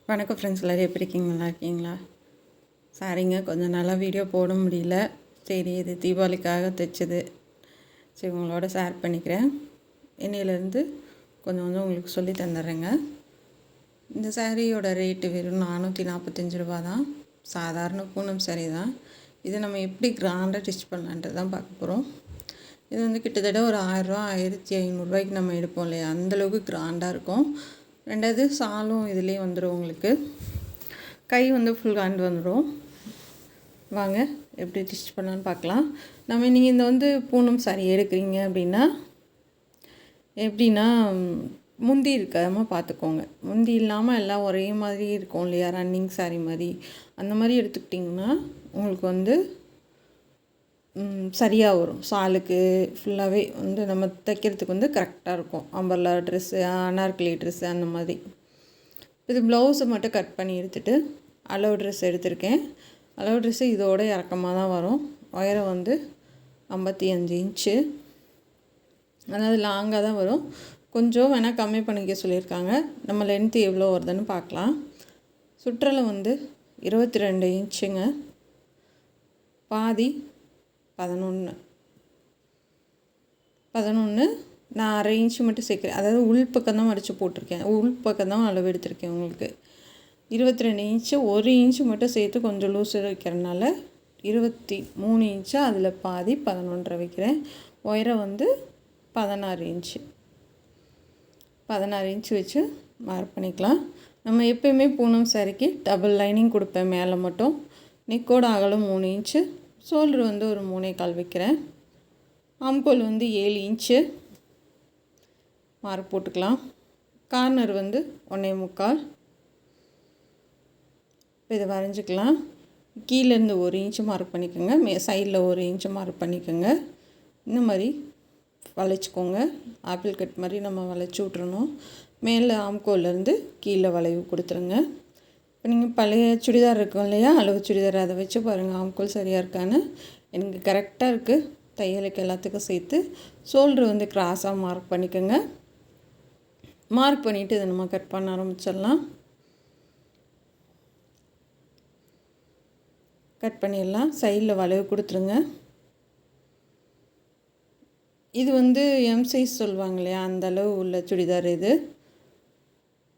வணக்கம் ஃப்ரெண்ட்ஸ், எல்லோரும் எப்படி இருக்கீங்க? நல்லா இருக்கீங்களா? சாரிங்க, கொஞ்சம் நாளாக வீடியோ போட முடியல. சரி, இது தீபாவளிக்காக தைச்சது. சரி, உங்களோட ஷேர் பண்ணிக்கிறேன். இன்னையிலேருந்து கொஞ்சம் கொஞ்சம் உங்களுக்கு சொல்லி தந்துடுறேங்க. இந்த சாரியோட ரேட்டு வெறும் 445 ரூபா தான். சாதாரண பூனம் சாரி தான். இது நம்ம எப்படி கிராண்டாக ஸ்டிச் பண்ணலான்ட்டு தான் பார்க்க போகிறோம். இது வந்து கிட்டத்தட்ட ஒரு 1000 ரூபா 1500 நம்ம எடுப்போம் இல்லையா, அந்தளவுக்கு கிராண்டாக இருக்கும். ரெண்டாவது சாலும் இதிலே வந்துடும். உங்களுக்கு கை வந்து ஃபுல் ஹேண்ட் வந்துடும். வாங்க எப்படி ஸ்டிச் பண்ணலான்னு பார்க்கலாம். நீங்கள் இந்த வந்து பூனம் சாரி எடுக்கிறீங்க எப்படின்னா முந்தி இருக்காமல் பார்த்துக்கோங்க. முந்தி இல்லாமல் எல்லாம் ஒரே மாதிரி இருக்கும் இல்லையா, ரன்னிங் சாரி மாதிரி. அந்த மாதிரி எடுத்துக்கிட்டிங்கன்னா உங்களுக்கு வந்து சரியாக வரும். சாலுக்கு ஃபுல்லாகவே வந்து நம்ம தைக்கிறதுக்கு வந்து கரெக்டாக இருக்கும். அம்பர்லா ட்ரெஸ்ஸு, அனார்கலி ட்ரெஸ்ஸு அந்த மாதிரி. இது ப்ளவுஸை மட்டும் கட் பண்ணி எடுத்துகிட்டு அளவு ட்ரெஸ் எடுத்திருக்கேன். அளவு ட்ரெஸ்ஸு இதோட இறக்கமாக தான் வரும். உயரம் வந்து 55 இன்ச்சு, அதாவது லாங்காக தான் வரும். கொஞ்சம் வேணால் கம்மி பண்ணிக்க சொல்லியிருக்காங்க. நம்ம லென்த்து எவ்வளோ வருதுன்னு பார்க்கலாம். சுற்றலை வந்து 22 இன்ச்சுங்க. பாதி 11 நான் அரை இன்ச்சு மட்டும் சேர்க்குறேன். அதாவது உள் பக்கம் தான் மடித்து போட்டிருக்கேன். உள் பக்கம் தான் அளவு எடுத்திருக்கேன். உங்களுக்கு 22 இன்ச்சு, 1 இன்ச்சு மட்டும் சேர்த்து கொஞ்சம் லூஸு வைக்கிறதுனால 23 இன்ச்சு. அதில் பாதி 11.5 வைக்கிறேன். உயரம் வந்து 16 இன்ச்சு வச்சு மார்க் பண்ணிக்கலாம். நம்ம எப்போயுமே பூனம் சாரிக்கு டபுள் லைனிங் கொடுப்பேன். மேலே மட்டும் நெக்கோட அகலம் 3 இன்ச்சு, ஷோல்டர் வந்து ஒரு 3.25 வைக்கிறேன். ஆம்கோல் வந்து 7 இன்ச்சு மார்க் போட்டுக்கலாம். கார்னர் வந்து 1.25. இப்போ இதை வரைஞ்சிக்கலாம். கீழேருந்து 1 இன்ச்சு மார்க் பண்ணிக்கோங்க. சைடில் 1 இன்ச்சு மார்க் பண்ணிக்கோங்க. இந்த மாதிரி வளைச்சிக்கோங்க. ஆப்பிள் கட் மாதிரி நம்ம வளைச்சி விட்றணும். மேலே ஆம்கோல்லேருந்து கீழே வளைவு கொடுத்துருங்க. இப்போ நீங்கள் பழைய சுடிதார் இருக்கும் இல்லையா, அளவு சுடிதார், அதை வச்சு பாருங்கள் ஆம்கோல் சரியாக இருக்கான்னு. எனக்கு கரெக்டாக இருக்குது. தையலுக்கு எல்லாத்துக்கும் சேர்த்து ஷோல்ட்ரு வந்து கிராஸாக மார்க் பண்ணிக்கோங்க. மார்க் பண்ணிவிட்டு இதை நம்ம கட் பண்ண ஆரம்பிச்சிடலாம். கட் பண்ணிடலாம். சைடில் வளைவு கொடுத்துருங்க. இது வந்து எம் சைஸ் சொல்லுவாங்க இல்லையா, அந்த அளவு உள்ள சுடிதார் இது.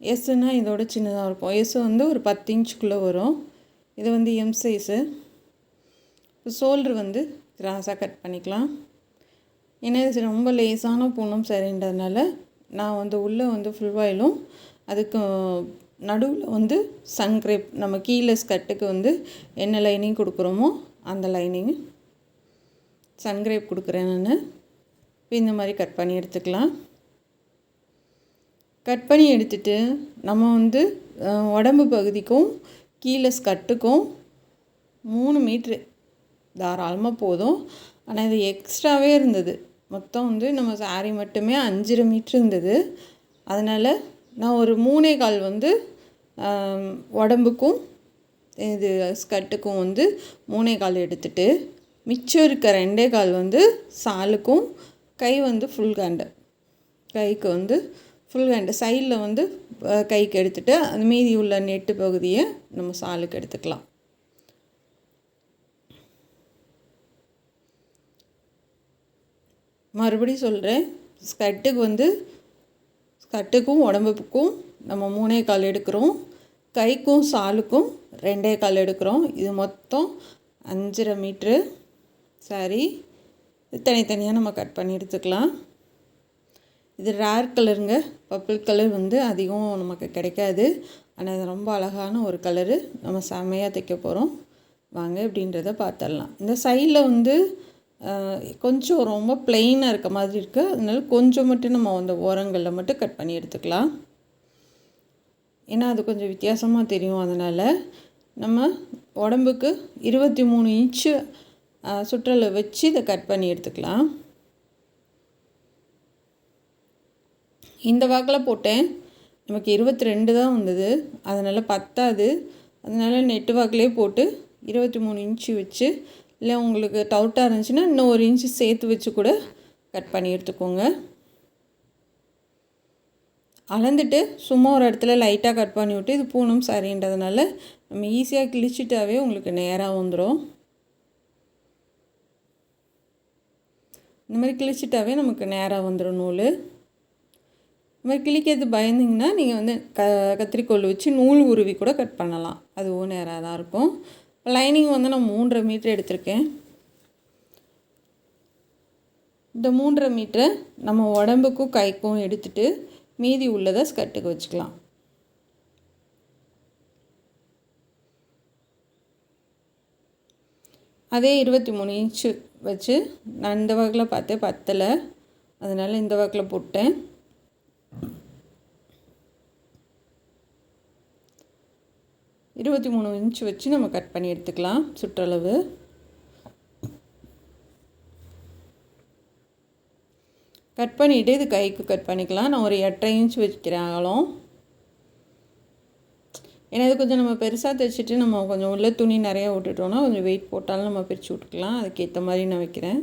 எஸ்ஸுன்னா இதோட சின்னதாக இருக்கும். எஸ் வந்து ஒரு 10 இன்ச்சுக்குள்ளே வரும். இது வந்து எம் சைஸு. இப்போ ஷோல்ட்ரு வந்து கிராஸாக கட் பண்ணிக்கலாம். ஏன்னா இது ரொம்ப லேஸான பூனம் சரின்றதுனால நான் வந்து உள்ளே வந்து ஃபுல் வாயிலும் அதுக்கு நடுவில் வந்து சன்க்ரேப், நம்ம கீழே ஸ்கர்ட்டுக்கு வந்து என்ன லைனிங் கொடுக்குறோமோ அந்த லைனிங் சன்க்ரேப் கொடுக்குறேன் நான். இந்த மாதிரி கட் பண்ணி எடுத்துக்கலாம். கட் பண்ணி எடுத்துகிட்டு நம்ம வந்து உடம்பு பகுதிக்கும் கீழே ஸ்கர்ட்டுக்கும் 3 மீட்ரு தாராளமாக போதும். ஆனால் இது எக்ஸ்ட்ராவே இருந்தது. மொத்தம் வந்து நம்ம சாரி மட்டுமே 5.5 மீட்ரு இருந்தது. அதனால் நான் ஒரு 3.25 வந்து உடம்புக்கும் இது ஸ்கர்ட்டுக்கும் வந்து 3.25 எடுத்துகிட்டு மிச்சம் இருக்க 2.25 வந்து சாலுக்கும், கை வந்து ஃபுல் ஹேண்டு, கைக்கு வந்து ஃபுல் ஹேண்டு சைடில் வந்து கைக்கு எடுத்துகிட்டு அந்த மீதி உள்ள நெட்டு பகுதியை நம்ம சாலுக்கு எடுத்துக்கலாம். மறுபடியும் சொல்கிறேன், ஸ்கர்ட்டுக்கும் உடம்புக்கும் நம்ம 3.25 எடுக்கிறோம். கைக்கும் சாலுக்கும் 2.25 எடுக்கிறோம். இது மொத்தம் 5.5 மீட்ரு. சரி, தனித்தனியாக நம்ம கட் பண்ணி எடுத்துக்கலாம். இது ரேர் கலருங்க. பர்பிள் கலர் வந்து அதிகம் நமக்கு கிடைக்காது. ஆனால் இது ரொம்ப அழகான ஒரு கலரு. நம்ம செம்மையாக தைக்க போகிறோம். வாங்க எப்படின்றத பார்த்துடலாம். இந்த சைடில் வந்து கொஞ்சம் ரொம்ப ப்ளெயினாக இருக்க மாதிரி இருக்குது. அதனால கொஞ்சம் மட்டும் நம்ம அந்த ஓரங்களில் மட்டும் கட் பண்ணி எடுத்துக்கலாம். ஏன்னா அது கொஞ்சம் வித்தியாசமாக தெரியும். அதனால் நம்ம உடம்புக்கு 23 இன்ச்சு சுற்றலை வச்சு இதை கட் பண்ணி எடுத்துக்கலாம். இந்த வாக்கில் போட்டேன், நமக்கு 22 தான் வந்தது. அதனால் பத்தாது. அதனால் நெட்டு வாக்கிலே போட்டு 23 இன்ச்சு வச்சு, இல்லை உங்களுக்கு டவுட்டாக இருந்துச்சுன்னா இன்னும் 1 இன்ச்சு சேர்த்து வச்சு கூட கட் பண்ணி எடுத்துக்கோங்க. அளந்துட்டு சும்மா ஒரு இடத்துல லைட்டாக கட் பண்ணி விட்டு, இது பூனம் சாரின்றதுனால நம்ம ஈஸியாக கிழிச்சிட்டாவே உங்களுக்கு நேராக வந்துடும். இந்த மாதிரி கிழிச்சிட்டாவே நமக்கு நேராக வந்துடும் நூல். இந்த மாதிரி கிழிக்கிறது பயந்திங்கன்னா நீங்கள் வந்து கத்திரிக்கோல் வச்சு நூல் உருவி கூட கட் பண்ணலாம், அதுவும் நேராக தான் இருக்கும். லைனிங் வந்து நான் 3.5 மீட்டர் எடுத்திருக்கேன். இந்த 3.5 மீட்டரை நம்ம உடம்புக்கும் கைக்கும் எடுத்துகிட்டு மீதி உள்ளதை ஸ்கர்ட்டுக்கு வச்சுக்கலாம். அதே 23 இன்ச்சு வச்சு நான் இந்த வாக்கில் பார்த்தேன் பத்தலை, அதனால் இந்த வாக்கில் போட்டேன். இருபத்தி 23 இன்ச்சு வச்சு நம்ம கட் பண்ணி எடுத்துக்கலாம் சுற்றளவு. கட் பண்ணிவிட்டு இது கைக்கு கட் பண்ணிக்கலாம். நான் ஒரு 8.5 இன்ச் வச்சுக்கிறேன் அகலம். ஏன்னா இது கொஞ்சம் நம்ம பெருசாக தைச்சிட்டு நம்ம கொஞ்சம் உள்ள துணி நிறையா விட்டுட்டோன்னா கொஞ்சம் வெயிட் போட்டாலும் நம்ம பிரித்து விட்டுக்கலாம். அதுக்கேற்ற மாதிரி நான் வைக்கிறேன்.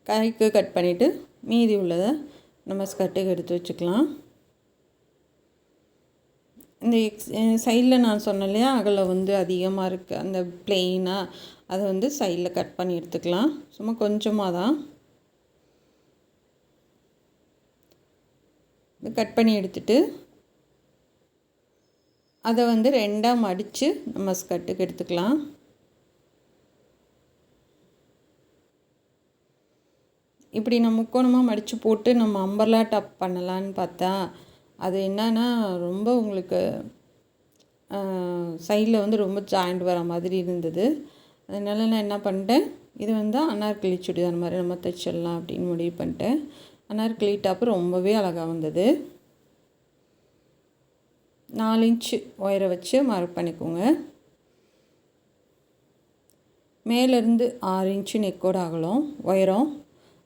கைக்கு கட் பண்ணிவிட்டு மீதி உள்ளதை நம்ம ஸ்கர்ட்டுக்கு எடுத்து வச்சுக்கலாம். இந்த சைடில் நான் சொன்னேன் இல்லையா, அகலம் வந்து அதிகமாக இருக்குது, அந்த பிளெயினாக அதை வந்து சைடில் கட் பண்ணி எடுத்துக்கலாம். சும்மா கொஞ்சமாக தான் கட் பண்ணி எடுத்துட்டு அதை வந்து 2ஆக மடித்து நம்ம ஸ்கர்ட்டுக்கு எடுத்துக்கலாம். இப்படி நம்ம முக்கோணமாக மடித்து போட்டு நம்ம அம்பர்லா டாப் பண்ணலான்னு பார்த்தா அது என்னன்னா ரொம்ப உங்களுக்கு சைடில் வந்து ரொம்ப ஜாயிண்ட் வர மாதிரி இருந்தது. அதனால நான் என்ன பண்ணிட்டேன், இது வந்து அனார்கலி சுடிதார் மாதிரி நம்ம தைச்சிடலாம் அப்படின்னு முடிவு பண்ணிட்டேன். அனார்கலி டாப்பு ரொம்பவே அழகாக வந்தது. 4 இன்ச்சு ஒயரை வச்சு மார்க் பண்ணிக்கோங்க. மேலேருந்து 6 இன்ச்சு நெக்கோட அகலம் உயரம்,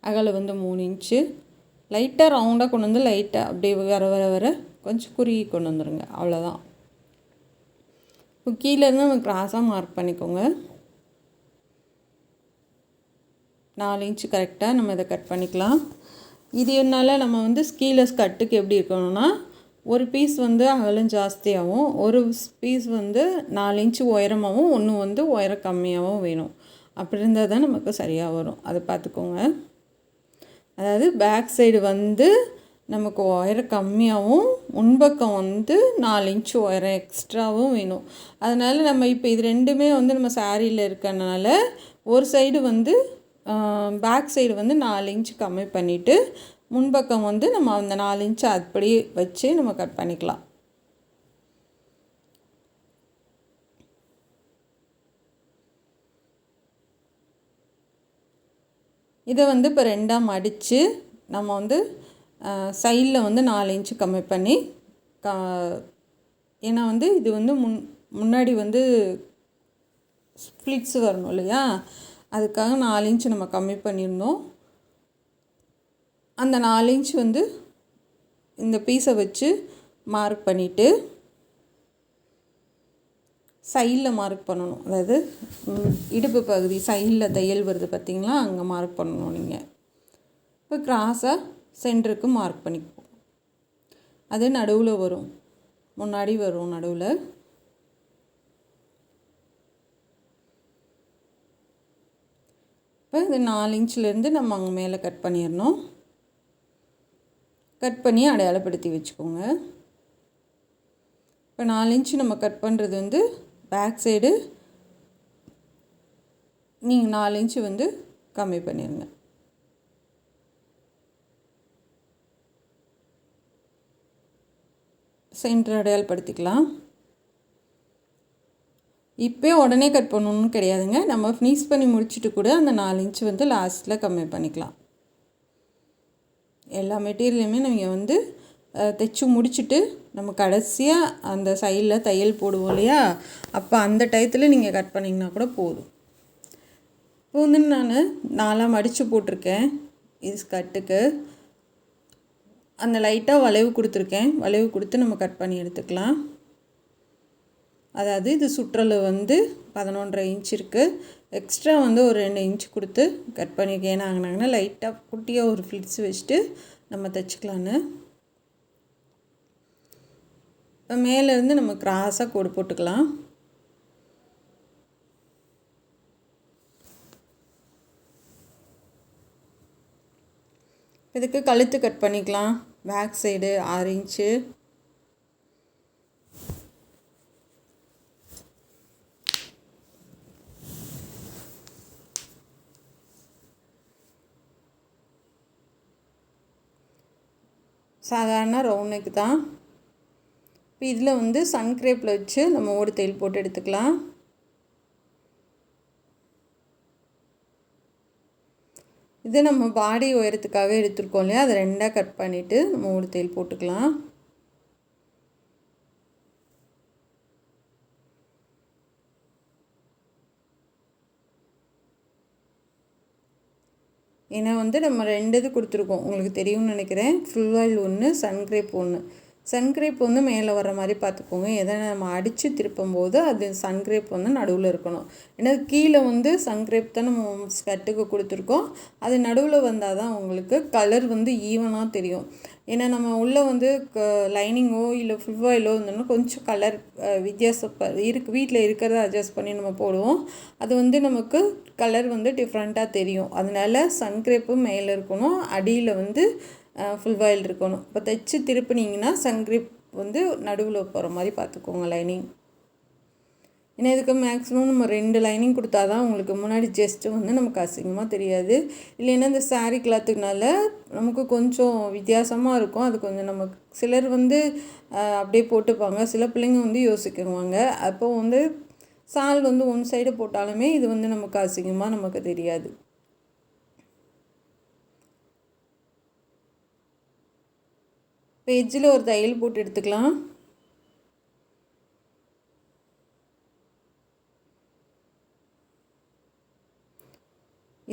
அகலம் வந்து 3 இன்ச்சு. லைட்டாக ரவுண்டாக கொண்டு வந்து லைட்டாக அப்படியே வர வர வர கொஞ்சம் குறுகி கொண்டு வந்துடுங்க, அவ்வளோதான். இப்போ கீழேருந்து நம்ம கிராஸாக மார்க் பண்ணிக்கோங்க. 4 இன்ச்சு கரெக்டாக நம்ம இதை கட் பண்ணிக்கலாம். இதனால நம்ம வந்து ஸ்கீலஸ் கட்டுக்கு எப்படி இருக்கணும்னா, ஒரு பீஸ் வந்து அகலம் ஜாஸ்தியாகவும் ஒரு பீஸ் வந்து 4 இன்ச்சு உயரமாகவும் ஒன்று வந்து உயரம் கம்மியாகவும் வேணும். அப்படி இருந்தால் தான் நமக்கு சரியாக வரும், அதை பார்த்துக்கோங்க. அதாவது பேக் சைடு வந்து நமக்கு உயரம் கம்மியாகவும் முன்பக்கம் வந்து 4 இன்ச்சு உயரம் எக்ஸ்ட்ராவும் வேணும். அதனால் நம்ம இப்போ இது ரெண்டுமே வந்து நம்ம சாரியில் இருக்கனால ஒரு சைடு வந்து பேக் சைடு வந்து 4 இன்ச்சு கம்மி பண்ணிவிட்டு முன்பக்கம் வந்து நம்ம அந்த 4 இன்ச்சு அப்படி வச்சு நம்ம கட் பண்ணிக்கலாம். இதை வந்து இப்போ 2ஆக மடித்து நம்ம வந்து சைடில் வந்து 4 இன்ச்சு கம்மி பண்ணி ஏன்னா வந்து இது வந்து முன்னாடி வந்து ஸ்ப்ளிட்ஸ் வரணும் இல்லையா, அதுக்காக 4 இன்ச்சு நம்ம கம்மி பண்ணியிருந்தோம். அந்த 4 இன்ச் வந்து இந்த பீஸை வச்சு மார்க் பண்ணிவிட்டு சைடில் மார்க் பண்ணணும். அதாவது இடுப்பு பகுதி சைடில் தையல் வருது பார்த்திங்களா, அங்கே மார்க் பண்ணணும் நீங்கள். இப்போ கிராஸாக சென்டருக்கு மார்க் பண்ணிப்போம். அது நடுவில் வரும், முன்னாடி வரும் நடுவில். இப்போ இது 4 இன்ச்சிலேருந்து நம்ம அங்கே மேலே கட் பண்ணிடணும். கட் பண்ணி அடையாளப்படுத்தி வச்சுக்கோங்க. இப்போ 4 இன்ச்சு நம்ம கட் பண்ணுறது வந்து பேக் சைடு, நீங்கள் 4 இன்ச்சு வந்து கம்மி பண்ணிடுங்க. சென்டர் அடையாளப்படுத்திக்கலாம். இப்போ உடனே கட் பண்ணணும்னு கிடையாதுங்க, நம்ம ஃபினிஷ் பண்ணி முடிச்சுட்டு கூட அந்த 4 இன்ச்சு வந்து லாஸ்ட்டில் கம்மி பண்ணிக்கலாம். எல்லா மெட்டீரியலுமே நீங்கள் வந்து தைச்சி முடிச்சுட்டு நம்ம கடைசியாக அந்த சைடில் தையல் போடுவோம் இல்லையா, அப்போ அந்த டயத்தில் நீங்கள் கட் பண்ணிங்கன்னா கூட போதும். இப்போ வந்து நான் 4ஆக மடித்து போட்டிருக்கேன். இது ஸ்கர்ட்டுக்கு அந்த லைட்டாக வளைவு கொடுத்துருக்கேன். வளைவு கொடுத்து நம்ம கட் பண்ணி எடுத்துக்கலாம். அதாவது இது சுற்றளவு வந்து 11.5 இன்ச் இருக்குது. எக்ஸ்ட்ரா வந்து ஒரு 2 இன்ச் கொடுத்து கட் பண்ணியிருக்கேன். ஏன்னா ஆகினாங்கன்னா லைட்டாக குட்டியாக ஒரு ஃப்ளிட்ஸ் வச்சுட்டு நம்ம தைச்சிக்கலான்னு. இப்போ மேலேருந்து நம்ம கிராஸாக கோடு போட்டுக்கலாம். இதுக்கு கழுத்து கட் பண்ணிக்கலாம். Back side 6 inch. சாதாரண ரவுண்ட் நெக் தான். இப்போ இதில் வந்து சன்க்ரேப்பில் வச்சு நம்ம ஓடு தையல் போட்டு எடுத்துக்கலாம். இது நம்ம பாடி உயரத்துக்காக எடுத்துருக்கோம் இல்லையா, அதை 2ஆக கட் பண்ணிவிட்டு நம்ம ஓடு தையல் போட்டுக்கலாம். ஏன்னா வந்து நம்ம 2 இது கொடுத்துருக்கோம், உங்களுக்கு தெரியும்னு நினைக்கிறேன். Full oil 1, சன்க்ரேப் 1. சன்க்ரேப் வந்து மேலே வர மாதிரி பார்த்துக்கோங்க. எதை நம்ம அடித்து திருப்பும் போது அது சன்க்ரேப் வந்து நடுவில் இருக்கணும். ஏன்னா கீழே வந்து சன்க்ரேப் தான் நம்ம ஸ்கர்ட்டுக்கு கொடுத்துருக்கோம். அது நடுவில் வந்தால் தான் உங்களுக்கு கலர் வந்து ஈவனாக தெரியும். ஏன்னா நம்ம உள்ளே வந்து லைனிங்கோ இல்லை ஃபுல் ஆயிலோ இருந்தோம்னா கொஞ்சம் கலர் வித்தியாசம் வீட்டில் இருக்கிறத அட்ஜஸ்ட் பண்ணி நம்ம போடுவோம். அது வந்து நமக்கு கலர் வந்து டிஃப்ரெண்ட்டாக தெரியும். அதனால சன்க்ரேப்பும் மேலே இருக்கணும், அடியில் வந்து ஃபுல் ஆயில் இருக்கணும். இப்போ தைச்சி திருப்பினீங்கன்னா சன்க்ரேப் வந்து நடுவில் போகிற மாதிரி பார்த்துக்கோங்க லைனிங். ஏன்னா இதுக்கு மேக்ஸிமம் நம்ம 2 லைனிங் கொடுத்தா தான் உங்களுக்கு முன்னாடி ஜஸ்ட்டு வந்து நமக்கு அசிங்கமாக தெரியாது. இல்லைன்னா இந்த சாரீ கிளாத்துக்குனால நமக்கு கொஞ்சம் வித்தியாசமாக இருக்கும். அது கொஞ்சம் நமக்கு சிலர் வந்து அப்படியே போட்டுப்பாங்க, சில பிள்ளைங்க வந்து யோசிக்குவாங்க. அப்போ வந்து சால் வந்து ஒன் சைடு போட்டாலுமே இது வந்து நமக்கு அசிங்கமாக நமக்கு தெரியாது. இப்போ எட்ஜில் ஒரு தையல் போட்டு எடுத்துக்கலாம்.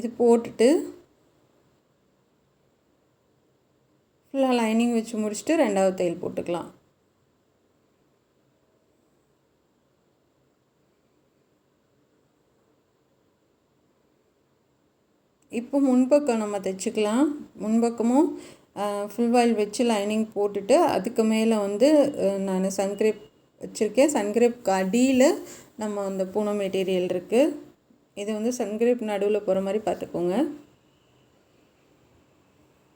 இது போட்டுட்டு ஃபுல்லாக லைனிங் வச்சு முடிச்சுட்டு 2ஆவது தையல் போட்டுக்கலாம். இப்போ முன்பக்கம் நம்ம தைச்சிக்கலாம். முன்பக்கமும் ஃபுல் ஆயில் வச்சு லைனிங் போட்டுட்டு அதுக்கு மேலே வந்து நான் சன்க்ரேப் வச்சுருக்கேன். சன்க்ரேப்க்கு அடியில் நம்ம அந்த பூனம் மெட்டீரியல் இருக்குது. இது வந்து சன்க்ரேப் நடுவில் போகிற மாதிரி பார்த்துக்கோங்க.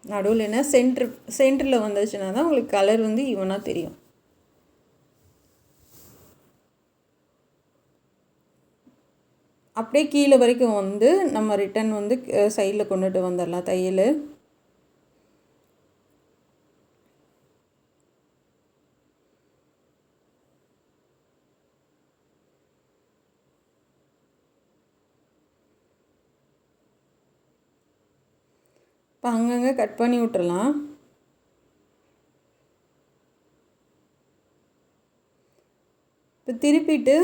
நடுவில் என்ன சென்டரில் வந்துச்சுன்னா தான் உங்களுக்கு கலர் வந்து ஈவனாக தெரியும். அப்படியே கீழே வரைக்கும் வந்து நம்ம ரிட்டன் வந்து சைடில் கொண்டுட்டு வந்துடலாம் தையல். இப்போ அங்கங்கே கட் பண்ணி விட்டுறலாம். இப்போ திருப்பிட்டு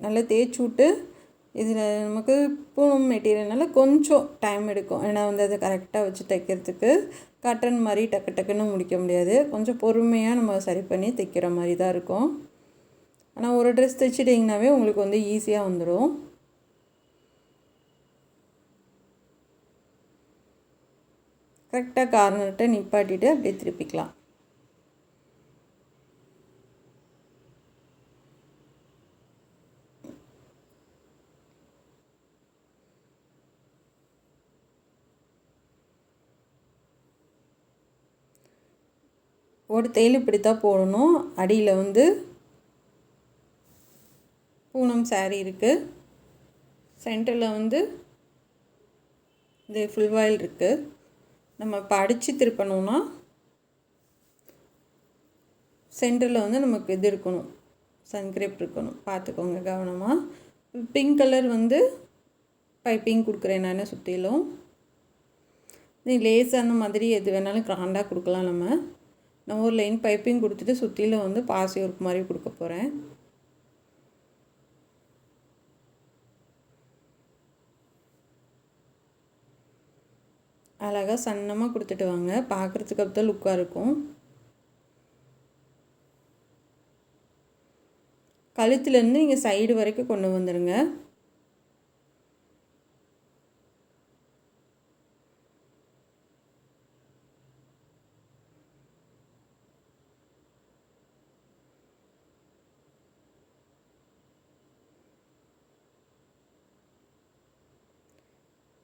நல்லா தேய்ச்சி விட்டு இதில் நமக்கு பூனம் மெட்டீரியல்னால கொஞ்சம் டைம் எடுக்கும். ஏன்னா வந்து அதை கரெக்டாக வச்சு தைக்கிறதுக்கு காட்டன் மாதிரி டக்கு டக்குன்னு முடிக்க முடியாது. கொஞ்சம் பொறுமையாக நம்ம சரி பண்ணி தைக்கிற மாதிரி தான் இருக்கும். ஆனால் ஒரு ட்ரெஸ் தைச்சிட்டிங்கனாவே உங்களுக்கு வந்து ஈஸியாக வந்துடும். கரெக்டாக கார்னர்கிட்ட நிப்பாட்டிட்டு அப்படியே திருப்பிக்கலாம். ஒரு தையல் இப்படி தான் போடணும். அடியில் வந்து பூனம் சாரீ இருக்குது, சென்டரில் வந்து இந்த ஃபுல் ஆயில் இருக்குது. நம்ம இப்போ அடித்து திருப்பணும்னா சென்டரில் வந்து நமக்கு இது இருக்கணும், சன்க்ரேப் இருக்கணும். பார்த்துக்கோங்க கவனமாக. பிங்க் கலர் வந்து பைப்பிங் கொடுக்குறேன் நான் சுற்றிலும். லேஸ் அந்த மாதிரி எது வேணாலும் கிராண்டாக கொடுக்கலாம். நான் ஒரு லைன் பைப்பிங் கொடுத்துட்டு சுற்றிலும் வந்து பாசி ஒர்க் மாதிரி கொடுக்க போகிறேன். அழகாக சன்னமாக கொடுத்துட்டு வாங்க, பார்க்குறதுக்கு அப்போ தான் லுக்காக இருக்கும். கழுத்துலேருந்து நீங்கள் சைடு வரைக்கும் கொண்டு வந்துடுங்க.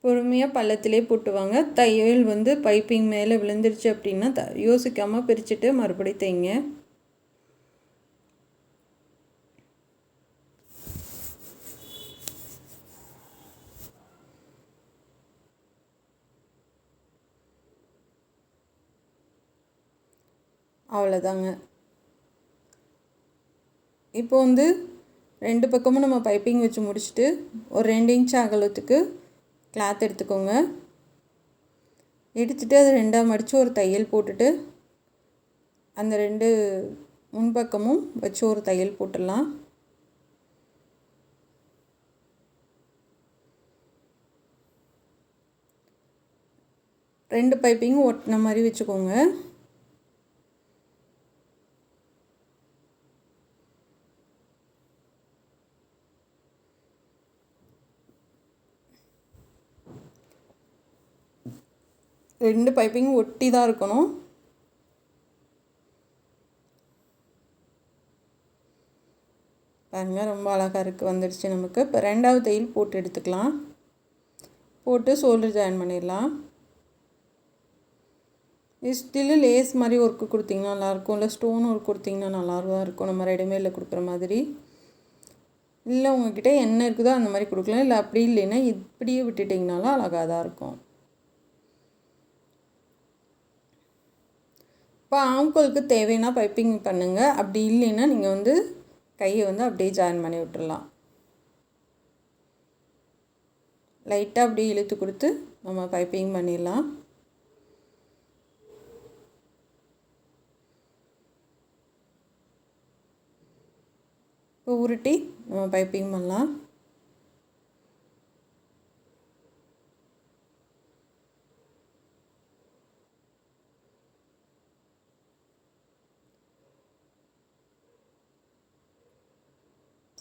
பொறுமையாக பள்ளத்திலே போட்டுவாங்க. தையல் வந்து பைப்பிங் மேலே விழுந்துருச்சு அப்படின்னா யோசிக்காமல் பிரிச்சுட்டு மறுபடியும் தைங்க. அவ்வளோதாங்க. இப்போ வந்து 2 பக்கமும் நம்ம பைப்பிங் வச்சு முடிச்சுட்டு ஒரு 2 இன்ச் அகலத்துக்கு கிளாத் எடுத்துக்கோங்க. எடுத்துகிட்டு அதை 2ஆக மடித்து ஒரு தையல் போட்டுட்டு அந்த 2 முன்பக்கமும் வச்சு ஒரு தையல் போட்டுடலாம். ரெண்டு பைப்பிங்கும் ஒட்டின மாதிரி வச்சுக்கோங்க. ரெண்டு பைப்பிங்கும் ஒட்டி தான் இருக்கணும். பாருங்கள், ரொம்ப அழகாக இருக்குது, வந்துடுச்சு நமக்கு. இப்போ 2ஆவது தையல் போட்டு எடுத்துக்கலாம். போட்டு ஷோல்டர் ஜாயின் பண்ணிடலாம். ஸ்டில்லு லேஸ் மாதிரி ஒர்க்கு கொடுத்திங்கன்னா நல்லாயிருக்கும், இல்லை ஸ்டோன் ஒர்க் கொடுத்திங்கன்னா நல்லாதான் இருக்கும், நம்ம ரெடிமேடில் கொடுக்குற மாதிரி. இல்லை உங்கள்கிட்ட என்ன இருக்குதோ அந்த மாதிரி கொடுக்கலாம். இல்லை அப்படி இல்லைன்னா இப்படியே விட்டுட்டிங்கனாலும் அழகாக தான் இருக்கும். இப்போ ஆம்கோலுக்கு தேவைன்னா பைப்பிங் பண்ணுங்கள். அப்படி இல்லைன்னா நீங்கள் வந்து கையை வந்து அப்படியே ஜாயின் பண்ணி விட்டுடலாம். லைட்டாக அப்படியே இழுத்து கொடுத்து நம்ம பைப்பிங் பண்ணிடலாம். இப்போ உருட்டி நம்ம பைப்பிங் பண்ணலாம்.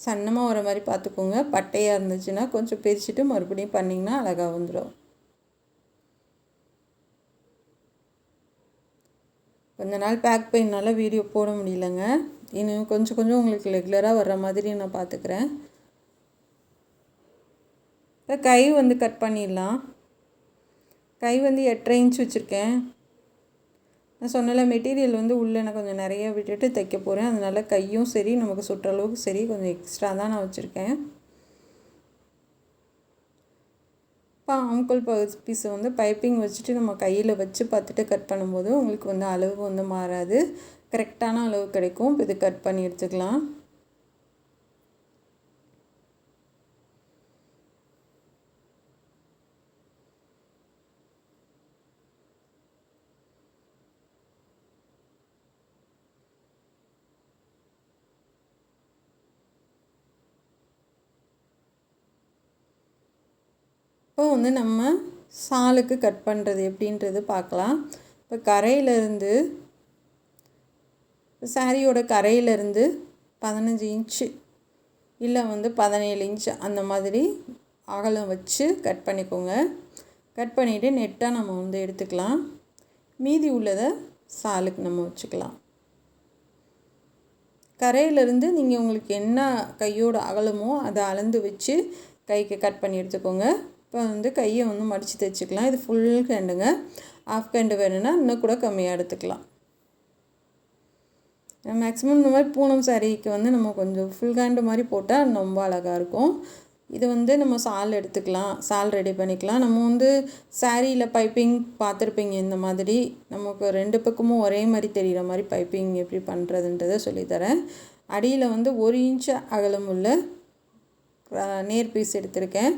சன்னமாக வர மாதிரி பார்த்துக்கோங்க. பட்டையாக இருந்துச்சுன்னா கொஞ்சம் பிரிச்சுட்டு மறுபடியும் பண்ணிங்கன்னா அழகாக வந்துடும். கொஞ்ச நாள் பேக் பெயினால் வீடியோ போட முடியலங்க. இன்னும் கொஞ்சம் உங்களுக்கு ரெகுலராக வர்ற மாதிரி நான் பார்த்துக்கிறேன். இப்போ கை வந்து கட் பண்ணிடலாம். கை வந்து 8.5 இன்ச் வச்சுருக்கேன். நான் சொன்னல மெட்டீரியல் வந்து உள்ளே நான் கொஞ்சம் நிறைய விட்டுட்டு தைக்க போகிறேன். அதனால் கையும் சரி நமக்கு சுற்றளவுக்கு சரி கொஞ்சம் எக்ஸ்ட்ரா தான் நான் வச்சுருக்கேன். இப்போ ஆம்கோல் பீஸை வந்து பைப்பிங் வச்சுட்டு நம்ம கையில் வச்சு பார்த்துட்டு கட் பண்ணும்போது உங்களுக்கு வந்து அளவு வந்து மாறாது, கரெக்டான அளவு கிடைக்கும். இப்போ இது கட் பண்ணி எடுத்துக்கலாம். இப்போ வந்து நம்ம சாலுக்கு கட் பண்ணுறது எப்படின்றது பார்க்கலாம். இப்போ கரையிலேருந்து சாரியோட கரையிலேருந்து 15 இன்ச்சு இல்லை வந்து 17 இன்ச்சு அந்த மாதிரி அகலம் வச்சு கட் பண்ணிக்கோங்க. கட் பண்ணிவிட்டு நெட்டாக நம்ம வந்து எடுத்துக்கலாம். மீதி உள்ளதை சாலுக்கு நம்ம வச்சுக்கலாம். கரையிலேருந்து நீங்கள் உங்களுக்கு என்ன கையோட அகலமோ அதை அளந்து வச்சு கைக்கு கட் பண்ணி எடுத்துக்கோங்க. இப்போ வந்து கையை வந்து மடித்து தைச்சிக்கலாம். இது ஃபுல் ஹேண்டுங்க. ஆஃப் ஹேண்டு வேணும்னா இன்னும் கூட கம்மியாக எடுத்துக்கலாம். மேக்ஸிமம் இந்த மாதிரி பூனம் சாரீக்கு வந்து நம்ம கொஞ்சம் ஃபுல் ஹேண்டு மாதிரி போட்டால் ரொம்ப அழகாக இருக்கும். இது வந்து நம்ம சால் எடுத்துக்கலாம், சால் ரெடி பண்ணிக்கலாம். நம்ம வந்து சாரியில் பைப்பிங் பார்த்துருப்பீங்க. இந்த மாதிரி நமக்கு 2 பக்கமும் ஒரே மாதிரி தெரிகிற மாதிரி பைப்பிங் எப்படி பண்ணுறதுன்றதை சொல்லித்தரேன். அடியில் வந்து 1 இன்ச்சு அகலம் உள்ள நேர் பீஸ் எடுத்திருக்கேன்.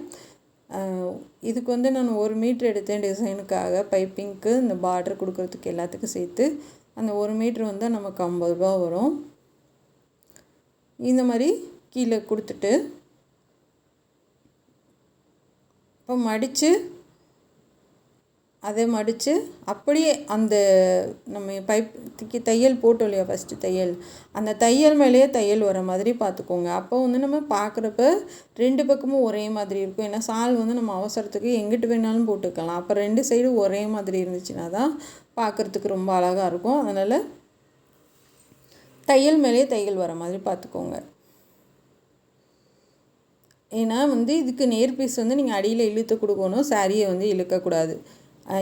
இதுக்கு வந்து நான் 1 மீட்ரு எடுத்தேன் டிசைனுக்காக. பைப்பிங்க்கு இந்த பார்டர் கொடுக்குறதுக்கு எல்லாத்துக்கும் சேர்த்து அந்த 1 மீட்ரு வந்து நமக்கு 50 ரூபா வரும். இந்த மாதிரி கீழே கொடுத்துட்டு இப்போ மடித்து அதை மடித்து அப்படியே அந்த நம்ம பைப்புக்கு தையல் போட்டோம் இல்லையா, ஃபஸ்ட்டு தையல், அந்த தையல் மேலேயே தையல் வர மாதிரி பார்த்துக்கோங்க. அப்போ வந்து நம்ம பார்க்குறப்ப 2 பக்கமும் ஒரே மாதிரி இருக்கும். ஏன்னா சால் வந்து நம்ம அவசரத்துக்கு எங்கிட்டு வேணாலும் போட்டுக்கலாம். அப்போ 2 சைடு ஒரே மாதிரி இருந்துச்சுன்னா தான் பார்க்குறதுக்கு ரொம்ப அழகாக இருக்கும். அதனால் தையல் மேலேயே தையல் வர மாதிரி பார்த்துக்கோங்க. ஏன்னா வந்து இதுக்கு நேர் பீஸ் வந்து நீங்கள் அடியில் இழுத்து கொடுக்கணும், சாரியை வந்து இழுக்கக்கூடாது.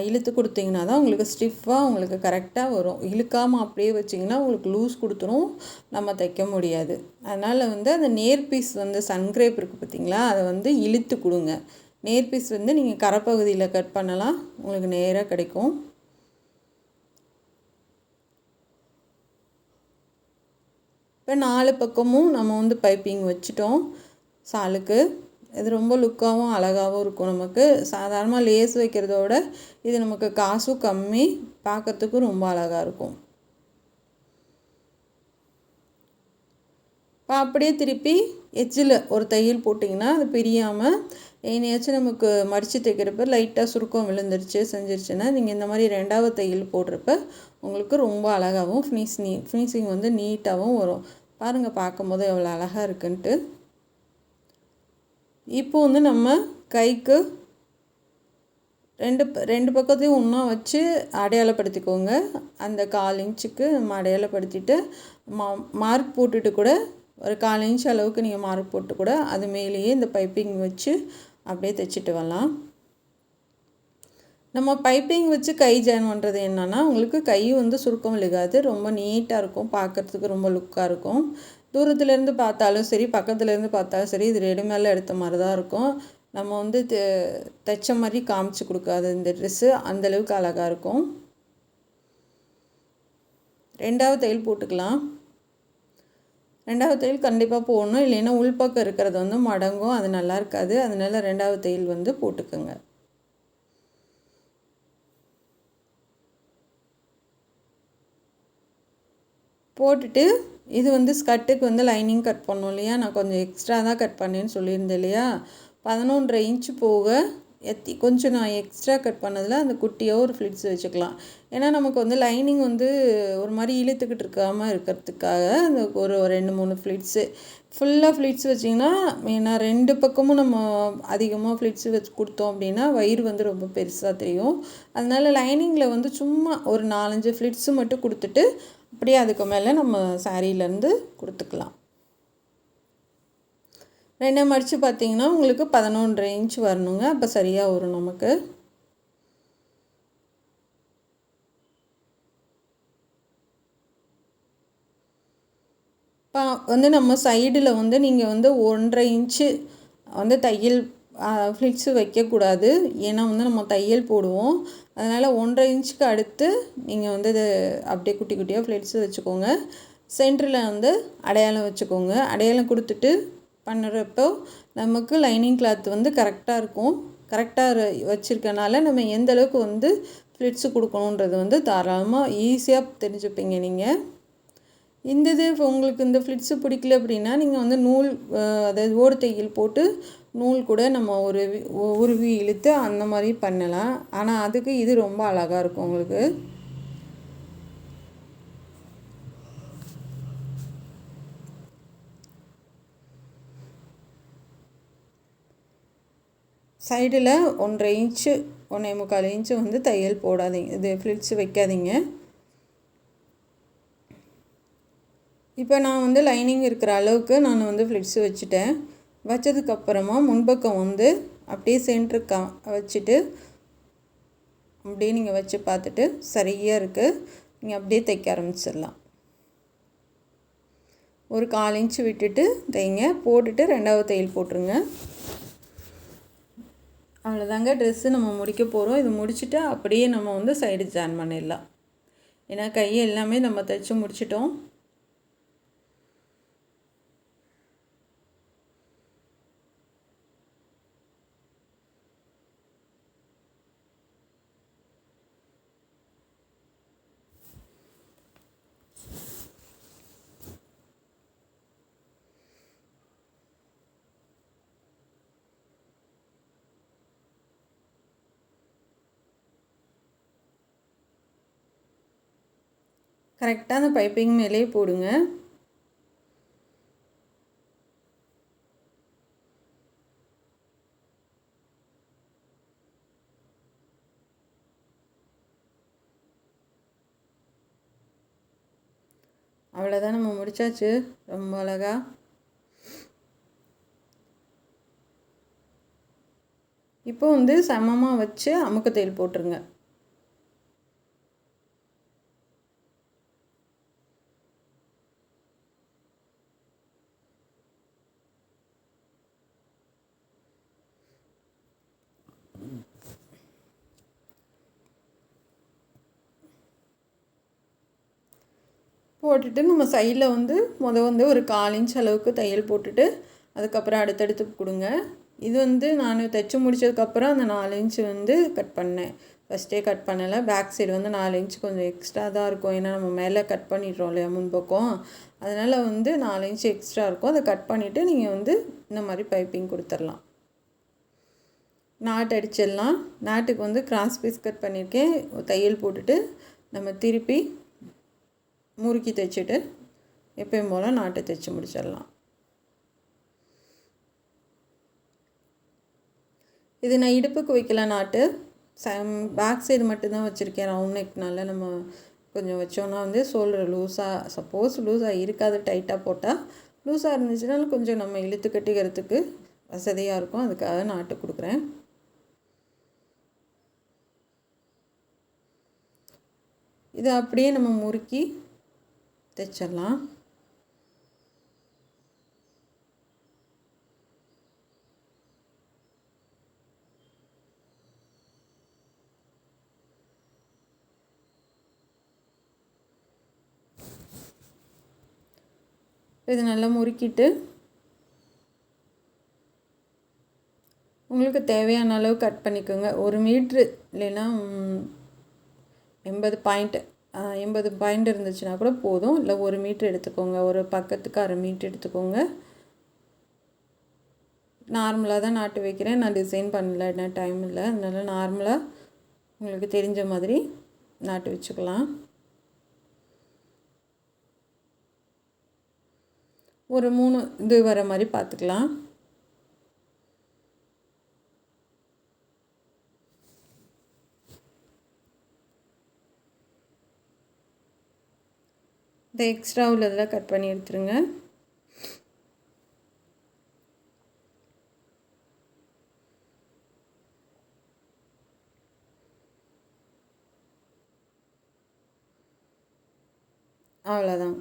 இழுத்து கொடுத்தீங்கன்னா தான் உங்களுக்கு ஸ்டிஃபாக உங்களுக்கு கரெக்டாக வரும். இழுக்காமல் அப்படியே வச்சிங்கன்னா உங்களுக்கு லூஸ் கொடுத்துரும், நம்ம தைக்க முடியாது. அதனால் வந்து அந்த நேர் பீஸ் வந்து சன்கிரேப் இருக்குது பார்த்திங்களா, அதை வந்து இழுத்து கொடுங்க. நேர் பீஸ் வந்து நீங்கள் கரைப்பகுதியில் கட் பண்ணலாம், உங்களுக்கு நேராக கிடைக்கும். இப்போ 4 பக்கமும் நம்ம வந்து பைப்பிங் வச்சிட்டோம் சாலுக்கு. இது ரொம்ப லுக்காகவும் அழகாகவும் இருக்கும். நமக்கு சாதாரணமாக லேஸ் வைக்கிறதோட இது நமக்கு காசும் கம்மி, பார்க்குறதுக்கும் ரொம்ப அழகாக இருக்கும். இப்போ அப்படியே திருப்பி எட்ஜில் ஒரு தையல் போட்டிங்கன்னா அது பிரியாமல், ஏனையாச்சும் நமக்கு மடித்து தைக்கிறப்ப லைட்டாக சுருக்கம் விழுந்துருச்சு செஞ்சிருச்சுன்னா நீங்கள் இந்த மாதிரி 2வது தையல் போடுறப்ப உங்களுக்கு ரொம்ப அழகாகவும் ஃபினிஷிங் வந்து நீட்டாகவும் வரும். பாருங்கள், பார்க்கும்போது எவ்வளோ அழகாக இருக்குன்ட்டு. இப்போ வந்து நம்ம கைக்கு ரெண்டு பக்கத்தையும் ஒன்றா வச்சு அடையாளப்படுத்திக்கோங்க. அந்த 1/4 இன்ச்சுக்கு நம்ம அடையாளப்படுத்திட்டு மார்க் போட்டுட்டு கூட ஒரு 1/4 இன்ச் அளவுக்கு நீங்கள் மார்க் போட்டு கூட அது மேலேயே இந்த பைப்பிங் வச்சு அப்படியே தைச்சிட்டு வரலாம். நம்ம பைப்பிங் வச்சு கை ஜாயின் பண்ணுறது என்னென்னா உங்களுக்கு கை வந்து சுருக்கம் விழுகாது, ரொம்ப நீட்டாக இருக்கும், பார்க்குறதுக்கு ரொம்ப லுக்காக இருக்கும். தூரத்துலேருந்து பார்த்தாலும் சரி, பக்கத்துலேருந்து பார்த்தாலும் சரி, இது ரெடிமேடில் எடுத்த மாதிரி தான் இருக்கும். நம்ம வந்து தைச்ச மாதிரி காமிச்சு கொடுக்காது இந்த ட்ரெஸ்ஸு, அந்தளவுக்கு அழகாக இருக்கும். 2வது தையல் போட்டுக்கலாம். 2வது தையல் கண்டிப்பாக போடணும், இல்லைன்னா உள்பக்கம் இருக்கிறது வந்து மடங்கும், அது நல்லா இருக்காது. அதனால 2வது தையல் வந்து போட்டுக்கோங்க. போட்டுட்டு இது வந்து ஸ்கர்ட்டுக்கு வந்து லைனிங் கட் பண்ணோம் இல்லையா, நான் கொஞ்சம் எக்ஸ்ட்ரா தான் கட் பண்ணேன்னு சொல்லியிருந்தேன் இல்லையா, 11.5 இன்ச்சு போக கொஞ்சம் நான் எக்ஸ்ட்ரா கட் பண்ணதில் அந்த குட்டியாக ஒரு ஃப்ளிட்ஸ் வச்சுக்கலாம். ஏன்னா நமக்கு வந்து லைனிங் வந்து ஒரு மாதிரி இழுத்துக்கிட்டு இருக்காமல் இருக்கிறதுக்காக அந்த ஒரு 2-3 ஃப்ளிட்ஸு ஃபுல்லாக ஃப்ளிட்ஸ் வச்சிங்கன்னா, ஏன்னா 2 பக்கமும் நம்ம அதிகமாக ஃப்ளிட்ஸ் வச்சு கொடுத்தோம் அப்படின்னா வயிறு வந்து ரொம்ப பெருசாக தெரியும். அதனால லைனிங்கில் வந்து சும்மா ஒரு 4-5 ஃப்ளிட்ஸு மட்டும் கொடுத்துட்டு அப்படியே அதுக்கு மேலே நம்ம சாரியிலேருந்து கொடுத்துக்கலாம். 2 மடித்து பார்த்திங்கன்னா உங்களுக்கு 11.5 இன்ச் வரணுங்க, அப்போ சரியாக வரும் நமக்கு. இப்போ வந்து நம்ம சைடில் வந்து நீங்கள் வந்து 1.5 இன்ச்சு வந்து தையல் ஃப்ளிட்ஸு வைக்கக்கூடாது, ஏன்னா வந்து நம்ம தையல் போடுவோம். அதனால் 1.5 இன்ச்சுக்கு அடுத்து நீங்கள் வந்து இது அப்படியே குட்டி குட்டியாக ஃப்ளிட்ஸு வச்சுக்கோங்க. சென்டரில் வந்து அடையாளம் வச்சுக்கோங்க. அடையாளம் கொடுத்துட்டு பண்ணுறப்போ நமக்கு லைனிங் கிளாத் வந்து கரெக்டாக இருக்கும். கரெக்டாக வச்சுருக்கனால நம்ம எந்த அளவுக்கு வந்து ஃப்ளிட்ஸு கொடுக்கணுன்றது வந்து தாராளமாக ஈஸியாக தெரிஞ்சுப்பீங்க நீங்கள். இந்த இது உங்களுக்கு இந்த ஃப்ளிட்ஸு பிடிக்கல அப்படின்னா நீங்கள் வந்து நூல், அதாவது ஓடு தையல் போட்டு நூல் கூட நம்ம உருவி இழுத்து அந்த மாதிரி பண்ணலாம். ஆனால் அதுக்கு இது ரொம்ப அழகாக இருக்கும் உங்களுக்கு. சைடில் 1.5 இன்ச்சு 1.25 இன்ச்சு வந்து தையல் போடாதீங்க, இது ஃப்ளிட்ஸு வைக்காதீங்க. இப்போ நான் வந்து லைனிங் இருக்கிற அளவுக்கு நான் வந்து ஃப்ளிட்ஸு வச்சுட்டேன். வச்சதுக்கப்புறமா முன்பக்கம் வந்து அப்படியே சென்டருக்கு வச்சுட்டு அப்படியே நீங்கள் வச்சு பார்த்துட்டு சரியாக இருக்குது, நீங்கள் அப்படியே தைக்க ஆரம்பிச்சிடலாம். ஒரு 1/4 இன்ச்சு விட்டுட்டு தைங்க, போட்டுட்டு 2வது தையல் போட்டுருங்க. அவ்வளோதாங்க, ட்ரெஸ்ஸு நம்ம முடிக்க போகிறோம். இது முடிச்சுட்டு அப்படியே நம்ம வந்து சைடு ஜாயின் பண்ணிடலாம். ஏன்னா கை எல்லாமே நம்ம தைச்சி முடிச்சிட்டோம். கரெக்டாக அந்த பைப்பிங் மேலே போடுங்க. அவ்வளோதான், நம்ம முடிச்சாச்சு. ரொம்ப அழகா இப்போ வந்து சமமாக வச்சு அமுக்கு தையல் போட்டுருங்க. போட்டுட்டு நம்ம சைடில் வந்து வந்து ஒரு 1/4 இன்ச் அளவுக்கு தையல் போட்டுட்டு அதுக்கப்புறம் அடுத்தடுத்து கொடுங்க. இது வந்து நான் தைச்சி முடித்ததுக்கப்புறம் அந்த 4 இன்ச் வந்து கட் பண்ணேன். ஃபஸ்ட்டே கட் பண்ணலை. பேக் சைடு வந்து 4 இன்ச் கொஞ்சம் எக்ஸ்ட்ரா தான் இருக்கும். ஏன்னா நம்ம மேலே கட் பண்ணிடுறோம் இல்லையா முன்பக்கம். அதனால் வந்து 4 இன்ச் எக்ஸ்ட்ரா இருக்கும். அதை கட் பண்ணிவிட்டு நீங்கள் வந்து இந்த மாதிரி பைப்பிங் கொடுத்துடலாம். நாட் அடிச்சிடலாம். நாட்டுக்கு வந்து கிராஸ் பீஸ் கட் பண்ணியிருக்கேன். தையல் போட்டுட்டு நம்ம திருப்பி முறுக்கி தைச்சிட்டு எப்பயும் போல் நாட்டை தைச்சி முடிச்சிடலாம். இது நான் இடுப்புக்கு வைக்கல நாட்டு, பேக் சைடு மட்டும்தான் வச்சுருக்கேன். ரவுண்ட் நெக்னால நம்ம கொஞ்சம் வச்சோன்னா வந்து ஷோல்டர் லூஸாக, சப்போஸ் லூஸாக இருக்காது டைட்டாக போட்டால், லூஸாக இருந்துச்சுனாலும் கொஞ்சம் நம்ம இழுத்து கட்டிக்கிறதுக்கு வசதியாக இருக்கும். அதுக்காக நாட்டு கொடுக்குறேன். இதை அப்படியே நம்ம முறுக்கி தைச்சிடலாம். இது நல்லா முறுக்கிட்டு உங்களுக்கு தேவையான அளவு கட் பண்ணிக்கோங்க. 1 மீட்ரு இல்லைன்னா 80 பாயிண்ட் இருந்துச்சுன்னா கூட போதும். இல்லை 1 மீட்ரு எடுத்துக்கோங்க. ஒரு பக்கத்துக்கு 1/2 மீட்ரு எடுத்துக்கோங்க. நார்மலாக தான் நாட்டு வைக்கிறேன். நான் டிசைன் பண்ணல, என்ன டைம் இல்லை. அதனால் நார்மலாக உங்களுக்கு தெரிஞ்ச மாதிரி நாட்டு வச்சுக்கலாம். ஒரு 3 இது வர மாதிரி பார்த்துக்கலாம். இந்த எக்ஸ்ட்ரா உள்ளதெல்லாம் கட் பண்ணி எடுத்துருங்க. அவ்வளோதான்.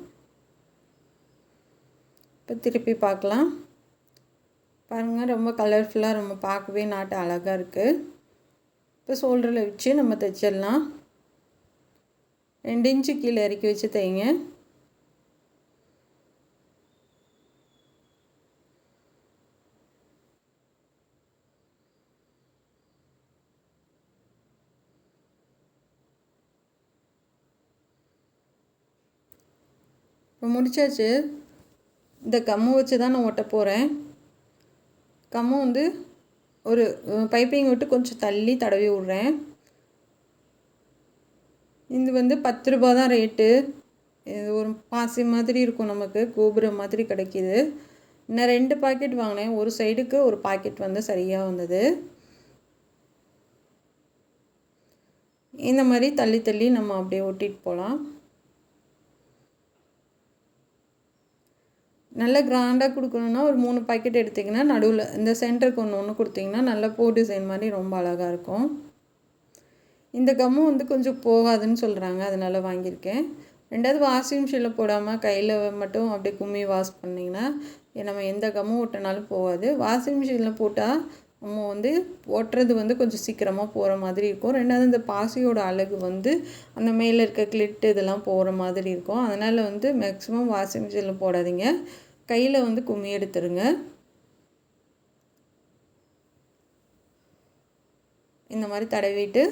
இப்போ திருப்பி பார்க்கலாம். பாருங்கள், ரொம்ப கலர்ஃபுல்லாக, ரொம்ப பார்க்கவே நாட்டு அழகாக இருக்குது. இப்போ ஷோல்டரில் வச்சு நம்ம தைச்சிடலாம். 2 இன்ச்சு கீழே இறக்கி வச்சு தைங்க. இப்போ முடிச்சாச்சு. இந்த கம்மு வச்சு தான் நான் ஒட்ட போகிறேன். கம்மு வந்து ஒரு பைப்பிங் விட்டு கொஞ்சம் தள்ளி தடவி விட்றேன். இது வந்து 10 ரூபா தான் ரேட்டு. இது ஒரு பாசி மாதிரி இருக்கும், நமக்கு கோபுரம் மாதிரி கிடைக்கிது. நான் 2 பாக்கெட் வாங்கினேன். ஒரு சைடுக்கு ஒரு பாக்கெட் வந்து சரியாக வந்தது. இந்த மாதிரி தள்ளி தள்ளி நம்ம அப்படியே ஒட்டிட்டு போகலாம். நல்லா கிராண்டாக கொடுக்கணுன்னா ஒரு 3 பாக்கெட் எடுத்திங்கன்னா நடுவில் இந்த சென்டருக்கு ஒன்று கொடுத்திங்கன்னா நல்லா பூ டிசைன் மாதிரி ரொம்ப அழகாக இருக்கும். இந்த கம்மும் வந்து கொஞ்சம் போகாதுன்னு சொல்கிறாங்க, அதனால் வாங்கியிருக்கேன். 2வது வாஷிங் மிஷினில் போடாமல் கையில் மட்டும் அப்படியே கும்மி வாஷ் பண்ணிங்கன்னா நம்ம எந்த கம்மும் ஒட்டினாலும் போகாது. வாஷிங் மிஷினில் போட்டால் நம்ம வந்து ஒட்டுறது வந்து கொஞ்சம் சீக்கிரமாக போகிற மாதிரி இருக்கும். 2வது இந்த பாசியோட அழகு வந்து அந்த மேலே இருக்க கிளிட்டு இதெல்லாம் போகிற மாதிரி இருக்கும். அதனால் வந்து மேக்ஸிமம் வாஷிங் மிஷினில் போடாதீங்க, கையில் வந்து கும்மி எடுத்துருங்க. இந்த மாதிரி தடவிட்டு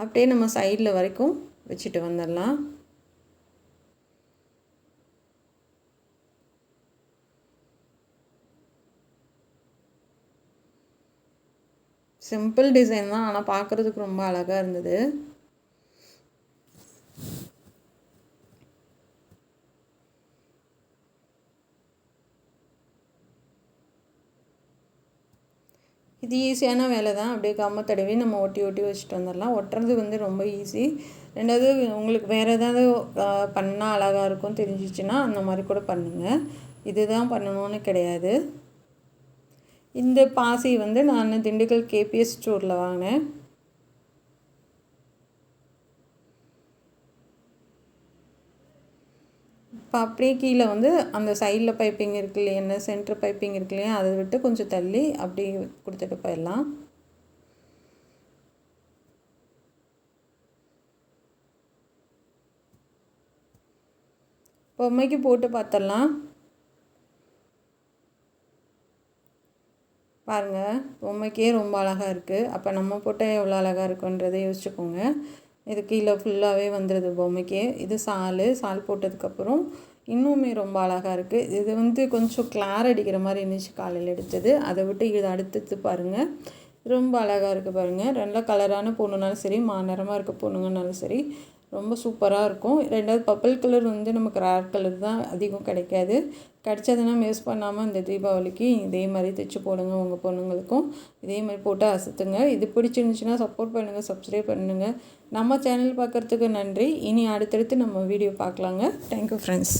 அப்படியே நம்ம சைடில் வரைக்கும் வச்சுட்டு வந்துடலாம். சிம்பிள் டிசைன் தான், ஆனால் பார்க்குறதுக்கு ரொம்ப அழகாக இருந்தது. இது ஈஸியான வேலை தான். அப்படியே கம்ம தடவி நம்ம ஒட்டி ஒட்டி வச்சுட்டு வந்துடலாம். ஒட்டுறது வந்து ரொம்ப ஈஸி. 2வது உங்களுக்கு வேறு ஏதாவது பண்ணால் அழகாக இருக்கும் தெரிஞ்சிச்சுன்னா அந்த மாதிரி கூட பண்ணுங்கள். இதுதான் பண்ணணும்னு கிடையாது. இந்த பாசி வந்து நான் திண்டுக்கல் கேபிஎஸ் ஸ்டோரில் வாங்கினேன். இப்போ அப்படியே கீழே வந்து அந்த சைடில் பைப்பிங் இருக்கு இல்லையா, சென்டர் பைப்பிங் இருக்கு இல்லையா, அதை விட்டு கொஞ்சம் தள்ளி அப்படியே கொடுத்துட்டு போயிடலாம். பொம்மைக்கு போட்டு பார்த்துடலாம். பாருங்கள், பொம்மைக்கே ரொம்ப அழகாக இருக்குது. அப்போ நம்ம போட்டால் எவ்வளோ அழகாக இருக்குன்றதை யோசிச்சுக்கோங்க. இது கீழே ஃபுல்லாகவே வந்துடுது பொம்மைக்கே. இது சால் போட்டதுக்கப்புறம் இன்னுமே ரொம்ப அழகாக இருக்குது. இது வந்து கொஞ்சம் கிளார் அடிக்கிற மாதிரி இருந்துச்சு காலையில் எடுத்தது. அதை விட்டு இது அடுத்தது பாருங்கள், ரொம்ப அழகாக இருக்குது பாருங்கள். நல்ல கலரான பொண்ணுனாலும் சரி, நிறமாக இருக்க பொண்ணுங்கனாலும் சரி ரொம்ப சூப்பராக இருக்கும். ரெண்டாவது பர்பிள் கலர் வந்து நமக்கு ரேர் கலர் தான், அதிகம் கிடைக்காது. கிடச்சதுன்னா மிஸ் பண்ணாமல் இந்த தீபாவளிக்கு இதே மாதிரி தைச்சி போடுங்க. உங்கள் பொண்ணுங்களுக்கும் இதே மாதிரி போட்டு அசத்துங்க. இது பிடிச்சிருந்துச்சுன்னா சப்போர்ட் பண்ணுங்கள், சப்ஸ்கிரைப் பண்ணுங்கள். நம்ம சேனல் பார்க்குறதுக்கு நன்றி. இனி அடுத்தடுத்து நம்ம வீடியோ பார்க்கலாங்க. Thank you friends.